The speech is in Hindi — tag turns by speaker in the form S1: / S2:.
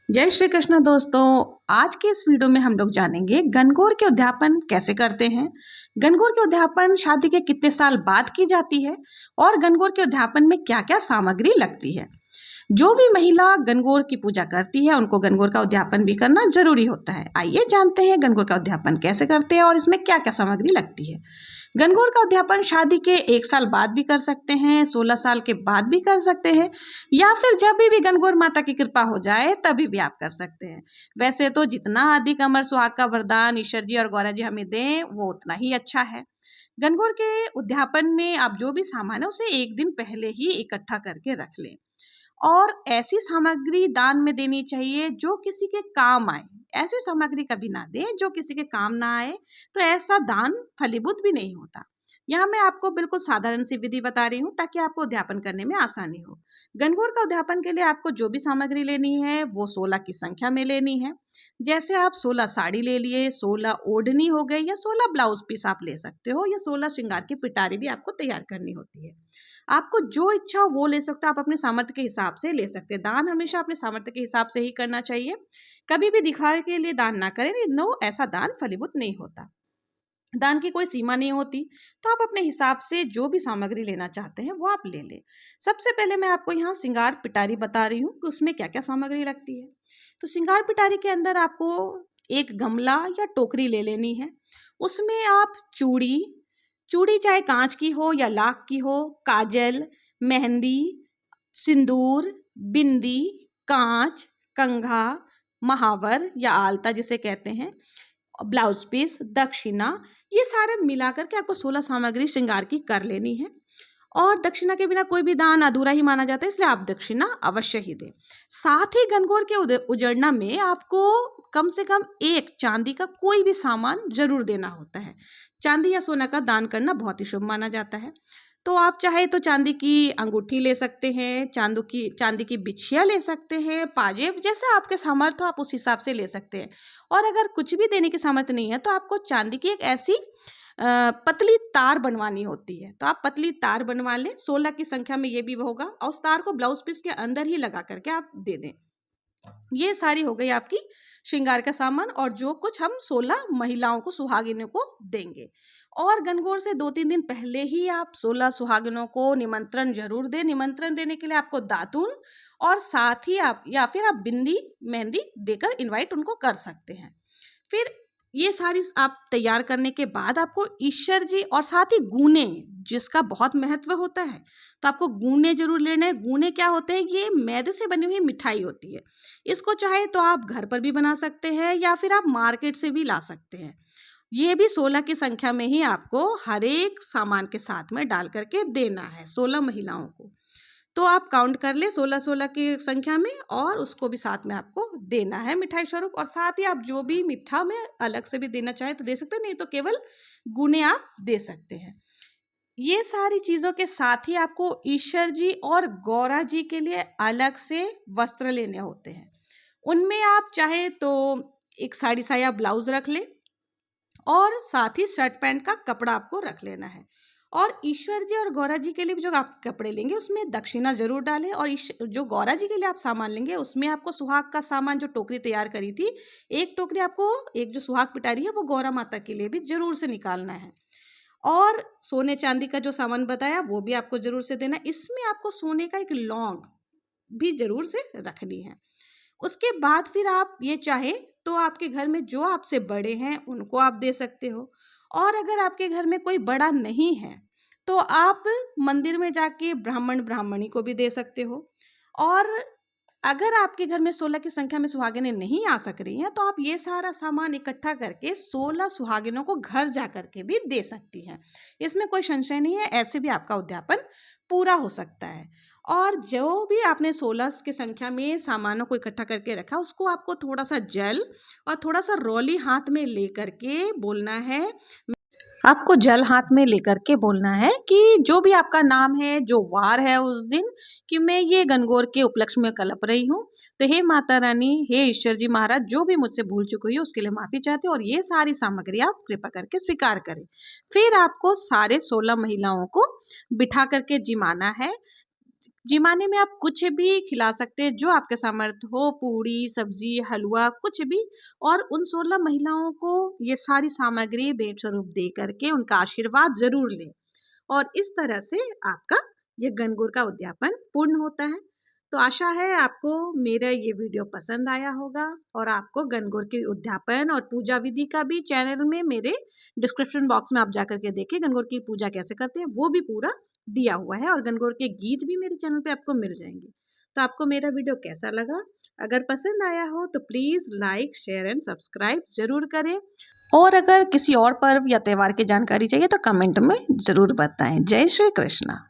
S1: जय श्री कृष्ण दोस्तों। आज के इस वीडियो में हम लोग जानेंगे गणगौर के उद्यापन कैसे करते हैं। गणगौर के उद्यापन शादी के कितने साल बाद की जाती है और गणगौर के उद्यापन में क्या क्या सामग्री लगती है। जो भी महिला गणगौर की पूजा करती है उनको गणगौर का उद्यापन भी करना जरूरी होता है। आइए जानते हैं गणगौर का उद्यापन कैसे करते हैं और इसमें क्या क्या सामग्री लगती है। गणगौर का उद्यापन शादी के 1 साल बाद भी कर सकते हैं, 16 साल के बाद भी कर सकते हैं, या फिर जब भी गणगौर माता की कृपा हो जाए तभी भी आप कर सकते हैं। वैसे तो जितना अधिक अमर सुहाग का वरदान ईश्वर जी और गौरा जी हमें दें वो उतना ही अच्छा है। गणगौर के उद्यापन में आप जो भी सामान है उसे एक दिन पहले ही इकट्ठा करके रख लें और ऐसी सामग्री दान में देनी चाहिए जो किसी के काम आए। ऐसी सामग्री कभी ना दें जो किसी के काम ना आए, तो ऐसा दान फलीभूत भी नहीं होता। यहाँ मैं आपको बिल्कुल साधारण सी विधि बता रही हूँ ताकि आपको उद्यापन करने में आसानी हो। गणगौर का उद्यापन के लिए आपको जो भी सामग्री लेनी है वो 16 की संख्या में लेनी है। जैसे आप 16 साड़ी ले लिए, 16 ओढ़नी हो गई, या 16 ब्लाउज पीस आप ले सकते हो, या 16 श्रृंगार की पिटारी भी आपको तैयार करनी होती है। आपको जो इच्छा हो वो ले सकते हो, आप अपने सामर्थ्य के हिसाब से ले सकते हैं। दान हमेशा अपने सामर्थ्य के हिसाब से ही करना चाहिए। कभी भी दिखावे के लिए दान ना करें, नो, ऐसा दान फलीभूत नहीं होता। दान की कोई सीमा नहीं होती, तो आप अपने हिसाब से जो भी सामग्री लेना चाहते हैं वो आप ले लें। सबसे पहले मैं आपको यहाँ श्रृंगार पिटारी बता रही हूँ कि उसमें क्या क्या सामग्री लगती है। तो श्रृंगार पिटारी के अंदर आपको एक गमला या टोकरी ले लेनी है। उसमें आप चूड़ी चूड़ी चाहे कांच की हो या लाख की हो, काजल, मेहंदी, सिंदूर, बिंदी, कांच, कंघा, महावर या आलता जिसे कहते हैं, ब्लाउज पीस, दक्षिणा, ये सारे मिलाकर के आपको 16 सामग्री श्रृंगार की कर लेनी है। और दक्षिणा के बिना कोई भी दान अधूरा ही माना जाता है, इसलिए आप दक्षिणा अवश्य ही दें। साथ ही गणगौर के उजड़ना में आपको कम से कम एक चांदी का कोई भी सामान जरूर देना होता है। चांदी या सोना का दान करना बहुत ही शुभ माना जाता है। तो आप चाहे तो चांदी की अंगूठी ले सकते हैं, चांदी की बिछिया ले सकते हैं, पाजेब, जैसा आपके सामर्थ्य हो आप उस हिसाब से ले सकते हैं। और अगर कुछ भी देने की सामर्थ्य नहीं है तो आपको चांदी की एक ऐसी पतली तार बनवानी होती है, तो आप पतली तार बनवा लें। 16 की संख्या में ये भी होगा और उस तार को ब्लाउज पीस के अंदर ही लगा करके आप दे दें। ये सारी हो गई आपकी श्रृंगार का सामान, और जो कुछ हम 16 महिलाओं को, सुहागिनों को देंगे। और गणगौर से 2-3 दिन पहले ही आप 16 सुहागिनों को निमंत्रण जरूर दें। निमंत्रण देने के लिए आपको दातून और साथ ही आप या फिर आप बिंदी, मेहंदी देकर इनवाइट उनको कर सकते हैं। फिर ये सारी आप तैयार करने के बाद आपको ईश्वर जी और साथ ही गूने, जिसका बहुत महत्व होता है, तो आपको गूने जरूर लेने हैं। गूने क्या होते हैं? ये मैदे से बनी हुई मिठाई होती है। इसको चाहे तो आप घर पर भी बना सकते हैं या फिर आप मार्केट से भी ला सकते हैं। ये भी 16 की संख्या में ही आपको हर एक सामान के साथ में डाल करके देना है 16 महिलाओं को। तो आप काउंट कर ले 16-16 की संख्या में, और उसको भी साथ में आपको देना है मिठाई स्वरूप। और साथ ही आप जो भी मीठा में अलग से भी देना चाहे तो दे सकते हैं, नहीं तो केवल गुने आप दे सकते हैं। ये सारी चीज़ों के साथ ही आपको ईश्वर जी और गौरा जी के लिए अलग से वस्त्र लेने होते हैं। उनमें आप चाहे तो एक साड़ी साया ब्लाउज रख लें और साथ ही शर्ट पैंट का कपड़ा आपको रख लेना है। और ईश्वर जी और गौरा जी के लिए भी जो आप कपड़े लेंगे उसमें दक्षिणा जरूर डालें। और जो गौरा जी के लिए आप सामान लेंगे उसमें आपको सुहाग का सामान, जो टोकरी तैयार करी थी, एक टोकरी आपको, एक जो सुहाग पिटारी है वो गौरा माता के लिए भी जरूर से निकालना है। और सोने चांदी का जो सामान बताया वो भी आपको जरूर से देना। इसमें आपको सोने का एक लौंग भी जरूर से रखनी है। उसके बाद फिर आप ये चाहे तो आपके घर में जो आपसे बड़े हैं उनको आप दे सकते हो। और अगर आपके घर में कोई बड़ा नहीं है तो आप मंदिर में जाके ब्राह्मण ब्राह्मणी को भी दे सकते हो। और अगर आपके घर में 16 की संख्या में सुहागिनें नहीं आ सक रही हैं तो आप ये सारा सामान इकट्ठा करके 16 सुहागिनों को घर जा करके भी दे सकती हैं। इसमें कोई संशय नहीं है, ऐसे भी आपका उद्यापन पूरा हो सकता है। और जो भी आपने 16 की संख्या में सामानों को इकट्ठा करके रखा, उसको आपको थोड़ा सा जल और थोड़ा सा रोली हाथ में लेकर के बोलना है। आपको जल हाथ में लेकर के बोलना है कि जो भी आपका नाम है, जो वार है उस दिन, कि मैं ये गणगौर के उपलक्ष्य में कलप रही हूँ, तो हे माता रानी, हे ईश्वर जी महाराज, जो भी मुझसे भूल चुकी हुई है उसके लिए माफी चाहती हूँ और ये सारी सामग्री आप कृपा करके स्वीकार करें। फिर आपको सारे 16 महिलाओं को बिठा करके जिमाना है। जिमाने में आप कुछ भी खिला सकते हैं जो आपके सामर्थ्य हो, पूड़ी, सब्जी, हलवा, कुछ भी। और उन 16 महिलाओं को ये सारी सामग्री भेंट स्वरूप दे करके उनका आशीर्वाद ज़रूर लें। और इस तरह से आपका ये गणगौर का उद्यापन पूर्ण होता है। तो आशा है आपको मेरा ये वीडियो पसंद आया होगा और आपको गणगौर के उद्यापन और पूजा विधि का भी चैनल में मेरे डिस्क्रिप्शन बॉक्स में आप जा करके देखिए गणगौर की पूजा कैसे करते हैं, वो भी पूरा दिया हुआ है और गणगौर के गीत भी मेरे चैनल पे आपको मिल जाएंगे। तो आपको मेरा वीडियो कैसा लगा? अगर पसंद आया हो तो please like, share and subscribe ज़रूर करें। और अगर किसी और पर्व या त्योहार की जानकारी चाहिए तो कमेंट में ज़रूर बताएं। जय श्री कृष्णा।